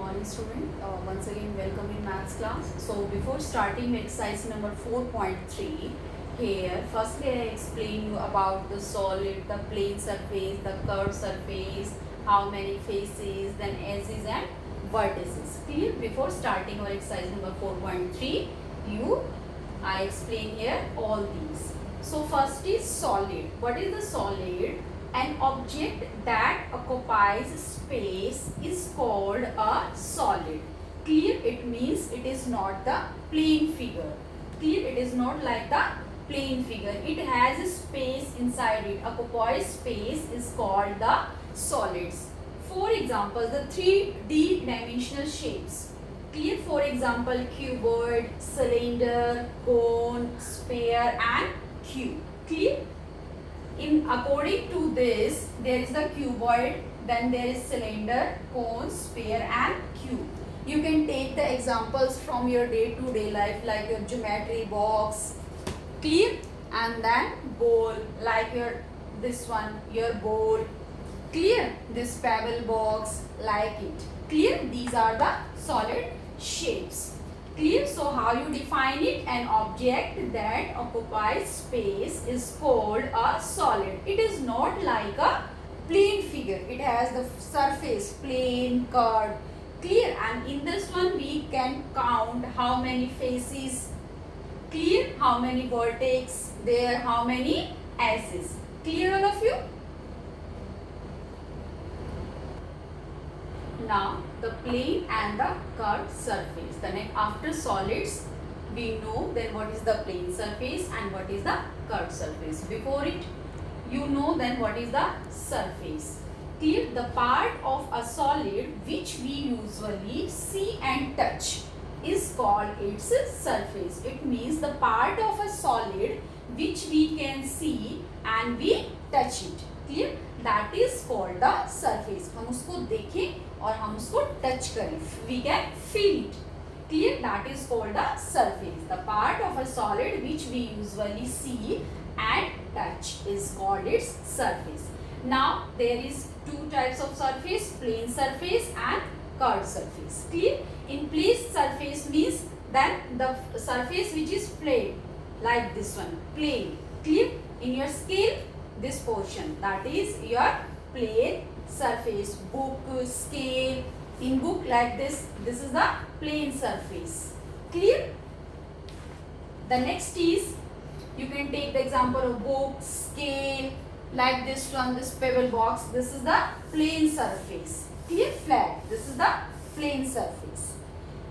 morning student. Once again welcome in maths class. So before starting exercise number 4.3, here firstly I explain you about the solid, the plane surface, the curved surface, how many faces, then edges and vertices. Clear? Before starting our exercise number 4.3, I explain here all these. So first is solid. What is the solid? An object that occupies space is called a solid. Clear? It means it is not the plane figure. Clear? It is not like the plane figure. It has a space inside it. Occupies space is called the solids. For example, the 3D dimensional shapes. Clear? For example, cuboid, cylinder, cone, sphere and cube. Clear? According to this, there is the cuboid, then there is cylinder, cone, sphere and cube. You can take the examples from your day-to-day life like your geometry box, clear, and then bowl like this one, your bowl, clear, this pebble box like it, clear. These are the solid shapes. Clear? So how you define it? An object that occupies space is called a solid. It is not like a plane figure. It has the surface, plane, curved. Clear? And in this one we can count how many faces. Clear? How many vertex there, how many edges. Clear all of you? Now the plane and the curved surface. Then after solids we know then what is the plane surface and what is the curved surface. Before it you know then what is the surface. Clear? The part of a solid which we usually see and touch is called its surface. It means the part of a solid which we can see and we touch it. Clear? That is called the surface. हम उसको देखें और हम उसको touch करें. We can feel it. Clear? That is called the surface. The part of a solid which we usually see and touch is called its surface. Now there is two types of surface: plane surface and curved surface. Clear? In plane surface means then the surface which is plane, like this one, plane. Clear? In your scale, this portion, that is your plane surface. Book, scale, in book like this is the plane surface. Clear? The next is, you can take the example of book, scale, like this one, this pebble box, this is the plane surface. Clear? Flat, this is the plane surface.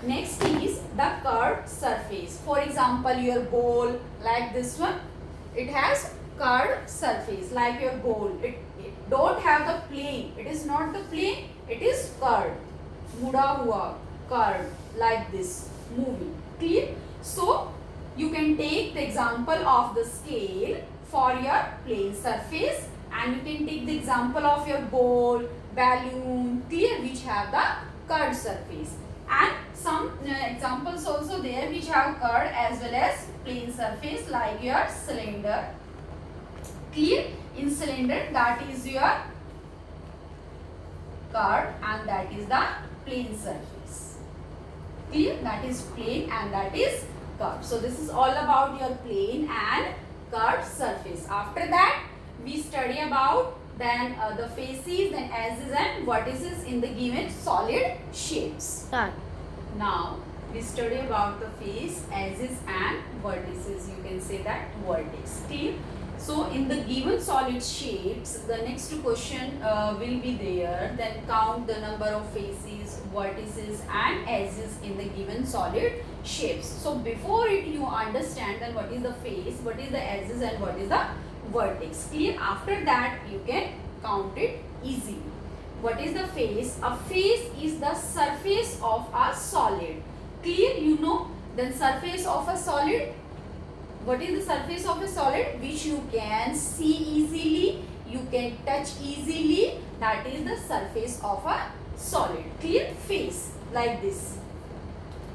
Next is the curved surface. For example, your bowl, like this one, it has curved surface like your bowl. It don't have the plane. It is not the plane. It is curved. Muda hua, curved like this, moving. Clear? So you can take the example of the scale for your plane surface, and you can take the example of your bowl, balloon, clear, which have the curved surface. And some examples also there which have curved as well as plane surface like your cylinder. Clear? In cylinder, that is your curve and that is the plane surface. Clear? That is plane and that is curve. So this is all about your plane and curved surface. After that we study about then the faces, then edges and vertices in the given solid shapes. Now we study about the face, edges and vertices. You can say that vertex. Clear? So in the given solid shapes, the next question will be there. Then count the number of faces, vertices and edges in the given solid shapes. So before it you understand then what is the face, what is the edges and what is the vertex. Clear? After that you can count it easily. What is the face? A face is the surface of a solid. Clear? You know then surface of a solid. What is the surface of a solid? Which you can see easily, you can touch easily. That is the surface of a solid. Clear? Face like this.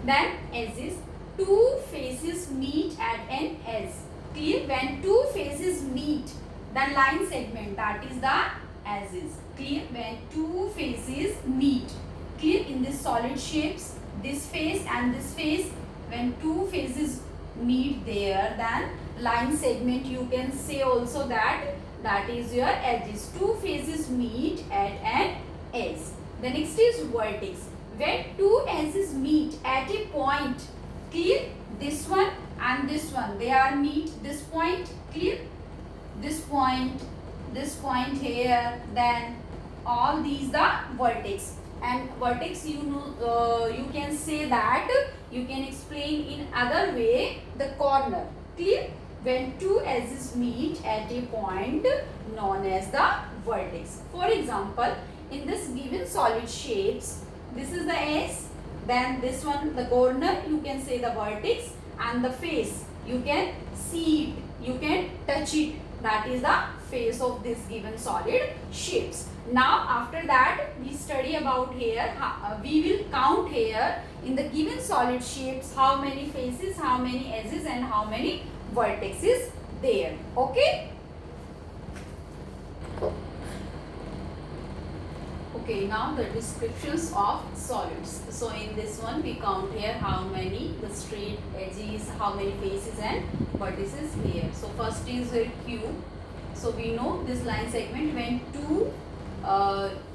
Then edges. Two faces meet at an edge. Clear? When two faces meet, the line segment, that is the edges. Clear? When two faces meet, Clear? In this solid shapes, this face and this face, when two faces meet there, then line segment you can say also that is your edges. Two faces meet at an edge. The next is vertex. When two edges meet at a point, clear? This one and this one, they are meet this point, clear? This point here, then all these the vertex. And vertex, you know, you can say that, you can explain in other way, the corner, clear? When two edges meet at a point known as the vertex. For example, in this given solid shapes, this is the edge, then this one the corner, you can say the vertex, and the face, you can see it, you can touch it, that is the face of this given solid shapes. Now after that we study about here, we will count here in the given solid shapes how many faces, how many edges and how many vertices there. Okay. Okay, now the descriptions of solids. So in this one we count here how many the straight edges, how many faces and vertices here. So first is a cube. So we know this line segment when two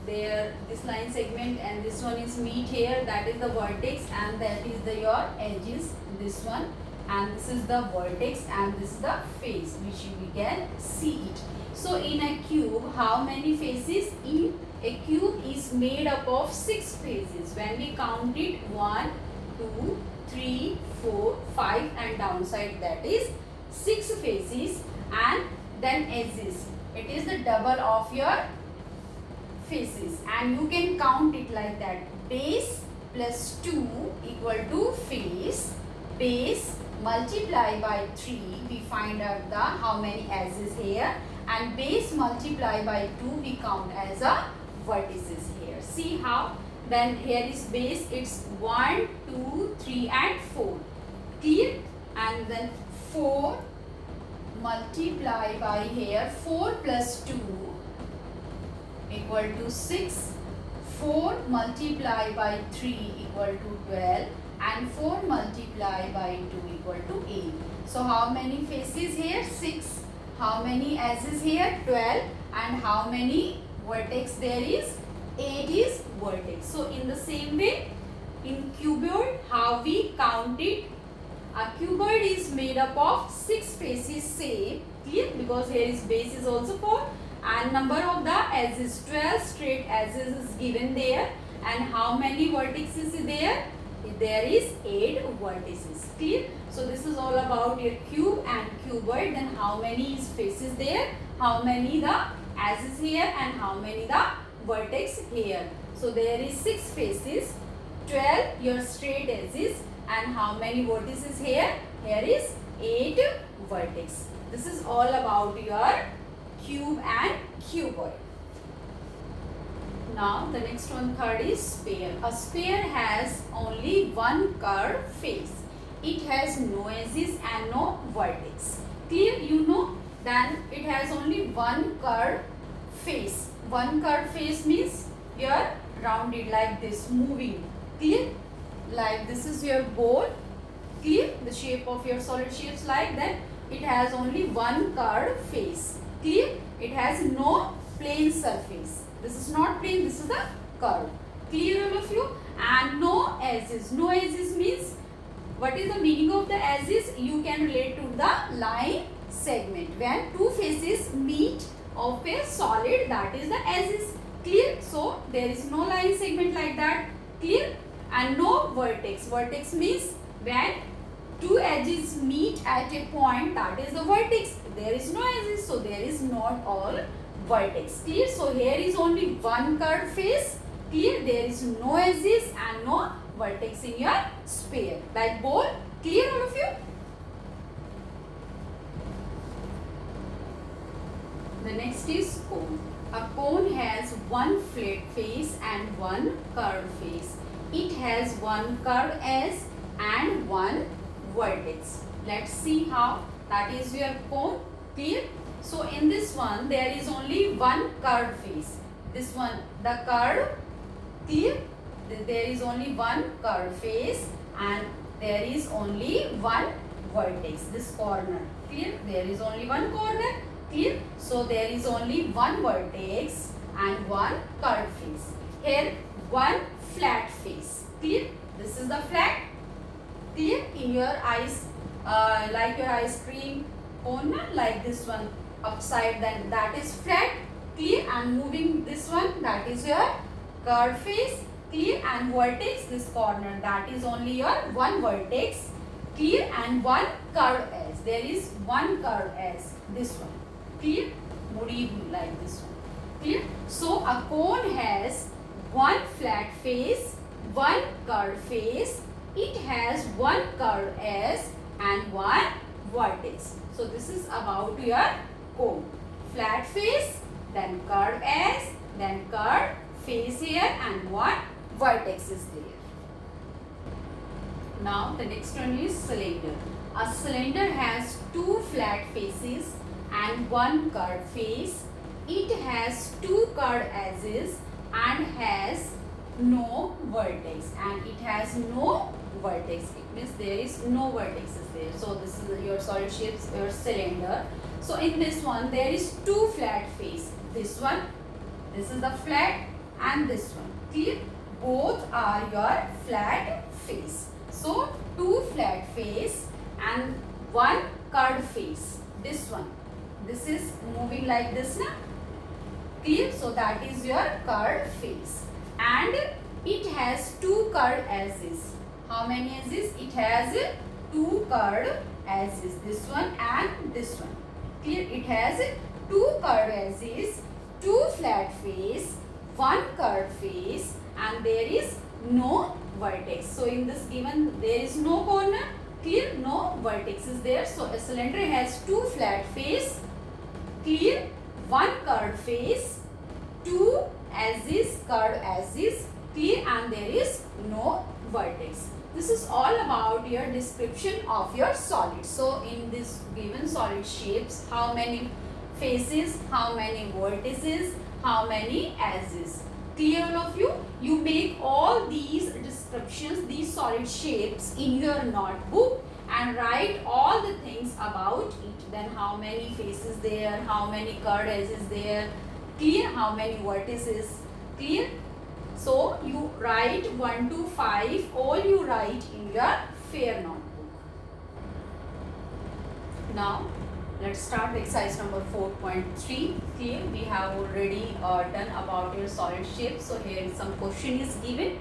this line segment and this one is meet here, that is the vertex and that is the your edges, this one, and this is the vertex and this is the face which we can see it. So in a cube, how many faces? In a cube is made up of 6 faces. When we count it, 1, 2, 3, 4, 5 and downside, that is 6 faces, and then edges. It is the double of your faces, and you can count it like that. Base plus 2 equal to face. Base multiply by 3, we find out the how many edges here, and base multiply by 2 we count as a vertices here. See how? Then here is base, it's 1, 2, 3 and 4. Clear? And then 4 multiply by here 4 plus 2 equal to 6. 4 multiply by 3 equal to 12 and 4 multiply by 2 equal to 8. So how many faces here? 6. How many edges here? 12. And how many vertex there is? 8 is vertex. So in the same way, in cuboid, how we count it? A cuboid is made up of 6 faces same, clear? Because here is base is also 4 and number of the edges 12 straight edges is given there, and how many vertices is there? There is 8 vertices, clear? So this is all about your cube and cuboid. Then how many is faces there, how many the edges here and how many the vertex here. So there is 6 faces, 12 your straight edges, and how many vertices here? Here is 8 vertex. This is all about your cube and cuboid. Now the next one, third is sphere. A sphere has only one curved face. It has no edges and no vertex. Clear? You know, then it has only one curved face. One curved face means your rounded like this, moving. Clear? Like this is your bowl. Clear? The shape of your solid shapes like that. It has only one curved face. Clear? It has no plane surface. This is not plane, this is the curve. Clear all of you? And no edges. No edges means, what is the meaning of the edges? You can relate to the line segment. When two faces meet of a solid, that is the edges. Clear? So there is no line segment like that. Clear? And no vertex. Vertex means when two edges meet at a point, that is the vertex. There is no edges, so there is not all vertex. Clear? So here is only one curved face. Clear? There is no edges and no vertex in your sphere. Like bowl. Clear all of you? The next is cone. A cone has one flat face and one curved face. It has one curved edge and one vertex. Let's see how. That is your cone. Clear? So in this one there is only one curved face. This one the curve. Clear? there is only one curved face and there is only one vertex, this corner. Clear? There is only one corner. Clear? So there is only one vertex and one curved face. Here one flat face. Clear? This is the flat. Clear? In your eyes, like your ice cream cone, like this one upside, then that is flat. Clear? And moving this one, that is your curved face. Clear? And vertex, this corner, that is only your one vertex. Clear? And one curved edge. There is one curved edge, this one. Clear? Like this one. Clear? So a cone has one flat face, one curved face. It has one curved edge and one vertex. So this is about your cone. Flat face, then curved edge, then curved face here, and one vertex is there. Now the next one is cylinder. A cylinder has two flat faces and one curved face. It has two curved edges and has no vertex, and it has no vertex. It means there is no vertexes there. So this is your solid shapes, your cylinder. So in this one there is two flat face. This one, this is the flat, and this one. Clear? Both are your flat face. So two flat face and one curved face. This one. This is moving like this now. Clear? So that is your curved face. And it has two curved edges. How many edges? It has two curved edges. This one and this one. Clear? It has two curved edges, two flat face, one curved face, and there is no vertex. So in this given, there is no corner. Clear? No vertex is there. So a cylinder has two flat face. Clear? One curved face, two edges, curved edges. Clear? And there is no vertex. This is all about your description of your solid. So in this given solid shapes, how many faces, how many vertices, how many edges. Clear all of you? You make all these descriptions, these solid shapes in your notebook and write all the things about it. Then how many faces there, how many curved edges there. Clear? How many vertices. Clear? So you write 1 to 5, all you write in your fair notebook. Now let's start the exercise number 4.3. Clear? We have already done about your solid shape. So here some question is given.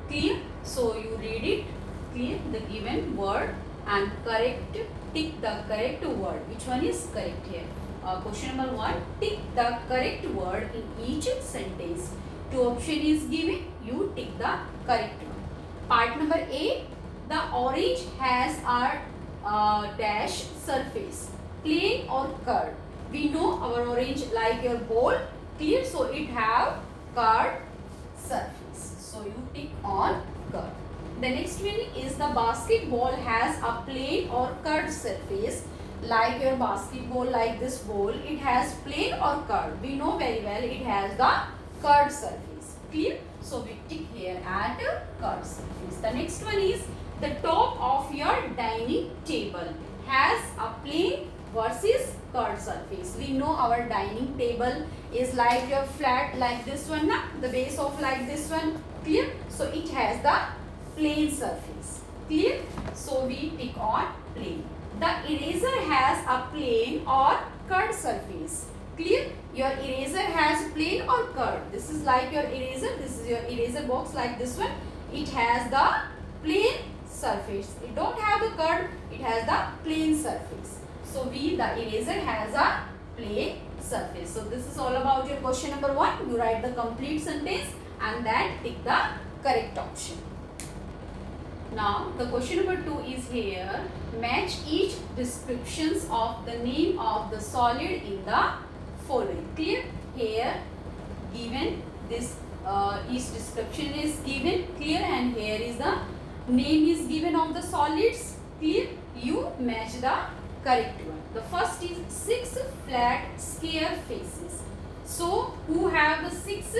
Clear? So you read it. Clear? The given word and correct, tick the correct word. Which one is correct here? Question number 1. Tick the correct word in each sentence. Two option is given. You tick the correct one. Part number A. The orange has a dash surface, plain or curved. We know our orange like your ball. Clear? So it have curved surface. So you tick on curved. The next one is the basketball has a plain or curved surface. Like your basketball, like this ball, it has plain or curved. We know very well it has the curved surface. Clear? So we tick here at curved surface. The next one is the top of your dining table has a plain versus curved surface. We know our dining table is like your flat, like this one, na? The base of like this one. Clear? So it has the plain surface. Clear? So we tick on plain. The eraser has a plain or curved surface. Clear? Your eraser has plain or curved. This is like your eraser. This is your eraser box like this one. It has the plain surface. It don't have the curve. It has the plain surface. So the eraser has a plain surface. So this is all about your question number 1. You write the complete sentence and then tick the correct option. Now the question number 2 is here. Match each descriptions of the name of the solid in the following. Clear? Here given this each description is given. Clear? And here is the name is given of the solids. Clear? You match the correct one. The first is 6 flat square faces. So who have the 6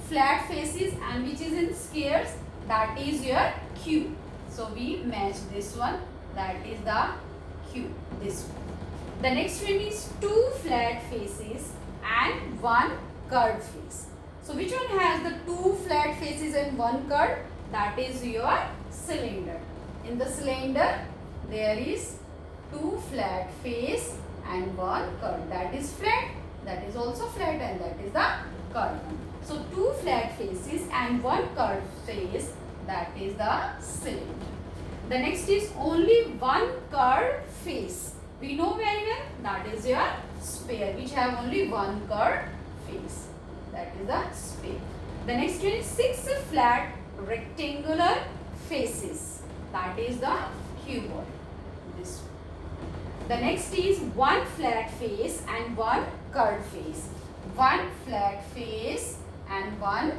flat faces and which is in squares, that is your cube. So we match this one, that is the cube, this one. The next one is two flat faces and one curved face. So which one has the two flat faces and one curved? That is your cylinder. In the cylinder there is two flat face and one curved. That is flat, that is also flat, and that is the curved one. So two flat faces and one curved face, that is the cylinder. The next is only one curved face. We know very well, that is your sphere, which have only one curved face. That is the sphere. The next one is six flat rectangular faces. That is the cuboid. This one. The next is one flat face and one curved face. One flat face and one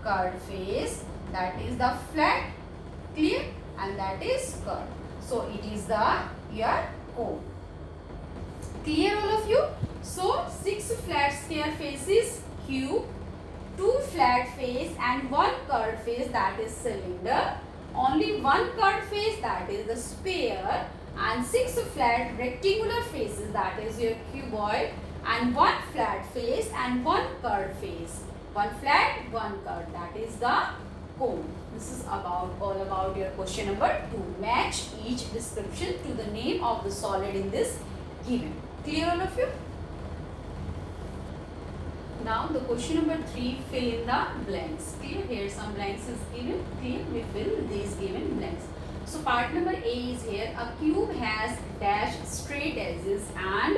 curved face. That is the flat, clear, and that is curved. So it is the your cone. Clear all of you? So six flat square faces, cube, two flat face and one curved face, that is cylinder. Only one curved face, that is the sphere, and six flat rectangular faces, that is your cuboid, and one flat face and one curved face. One flat, one curved, that is the cone. This is all about your question number 2. Match each description to the name of the solid in this given. Clear all of you? Now the question number 3, fill in the blanks. Clear? Here some blanks is given. Clear? We fill these given blanks. So part number A is here. A cube has dash straight edges and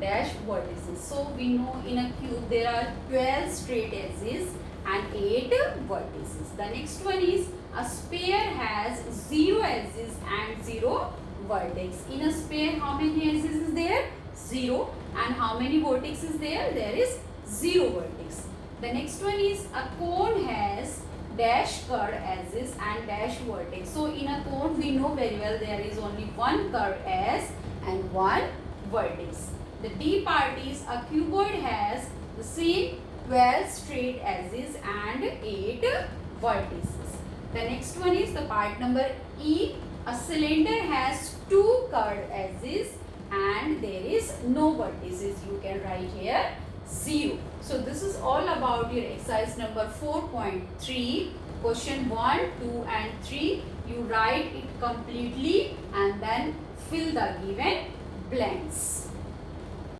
dash vertices. So we know in a cube there are 12 straight edges and 8 vertices. The next one is a sphere has 0 edges and 0 vertex. In a sphere, how many edges is there? 0. And how many vertices is there? There is 0 vertex. The next one is a cone has dash curved edges and dash vertex. So in a cone we know very well there is only one curved edge and one vertex. The D part is a cuboid has the same 12 straight edges and 8 vertices. The next one is the part number E. A cylinder has 2 curved edges and there is no vertices. You can write here 0. So this is all about your exercise number 4.3. Question 1, 2 and 3. You write it completely and then fill the given blanks.